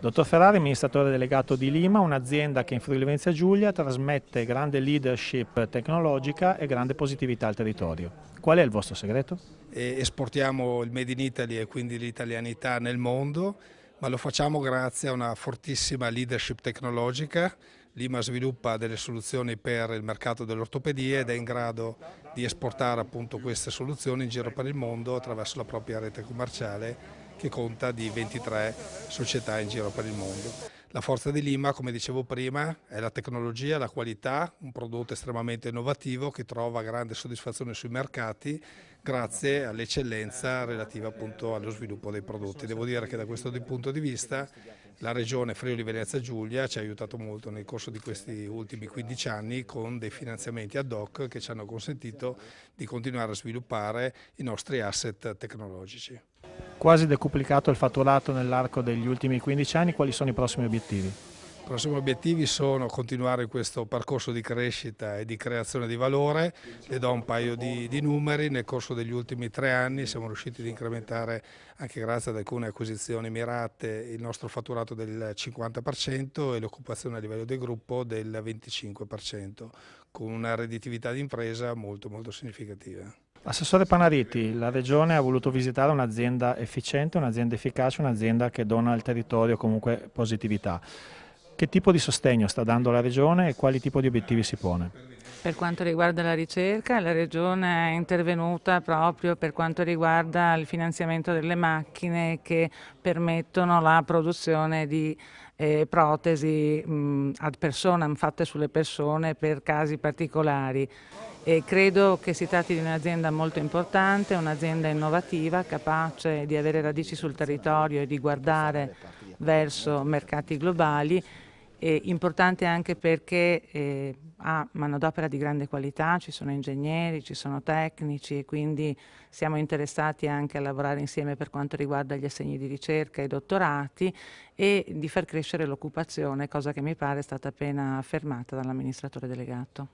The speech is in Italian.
Dottor Ferrari, amministratore delegato di Lima, un'azienda che in Friuli Venezia Giulia trasmette grande leadership tecnologica e grande positività al territorio. Qual è il vostro segreto? Esportiamo il Made in Italy e quindi l'italianità nel mondo, ma lo facciamo grazie a una fortissima leadership tecnologica. Lima sviluppa delle soluzioni per il mercato dell'ortopedia ed è in grado di esportare appunto queste soluzioni in giro per il mondo attraverso la propria rete commerciale che conta di 23 società in giro per il mondo. La forza di Lima, come dicevo prima, è la tecnologia, la qualità, un prodotto estremamente innovativo che trova grande soddisfazione sui mercati grazie all'eccellenza relativa appunto allo sviluppo dei prodotti. Devo dire che da questo punto di vista la regione Friuli Venezia Giulia ci ha aiutato molto nel corso di questi ultimi 15 anni con dei finanziamenti ad hoc che ci hanno consentito di continuare a sviluppare i nostri asset tecnologici. Quasi decuplicato il fatturato nell'arco degli ultimi 15 anni, quali sono i prossimi obiettivi? I prossimi obiettivi sono continuare questo percorso di crescita e di creazione di valore. Le do un paio di numeri: nel corso degli ultimi 3 anni siamo riusciti ad incrementare, anche grazie ad alcune acquisizioni mirate, il nostro fatturato del 50% e l'occupazione a livello del gruppo del 25%, con una redditività di impresa molto significativa. Assessore Panariti, la Regione ha voluto visitare un'azienda efficiente, un'azienda efficace, un'azienda che dona al territorio comunque positività. Che tipo di sostegno sta dando la Regione e quali tipo di obiettivi si pone? Per quanto riguarda la ricerca, la Regione è intervenuta proprio per quanto riguarda il finanziamento delle macchine che permettono la produzione di protesi ad personam, fatte sulle persone per casi particolari. E credo che si tratti di un'azienda molto importante, un'azienda innovativa, capace di avere radici sul territorio e di guardare verso mercati globali. Importante anche perché ha manodopera di grande qualità, ci sono ingegneri, ci sono tecnici e quindi siamo interessati anche a lavorare insieme per quanto riguarda gli assegni di ricerca e i dottorati e di far crescere l'occupazione, cosa che mi pare è stata appena affermata dall'amministratore delegato.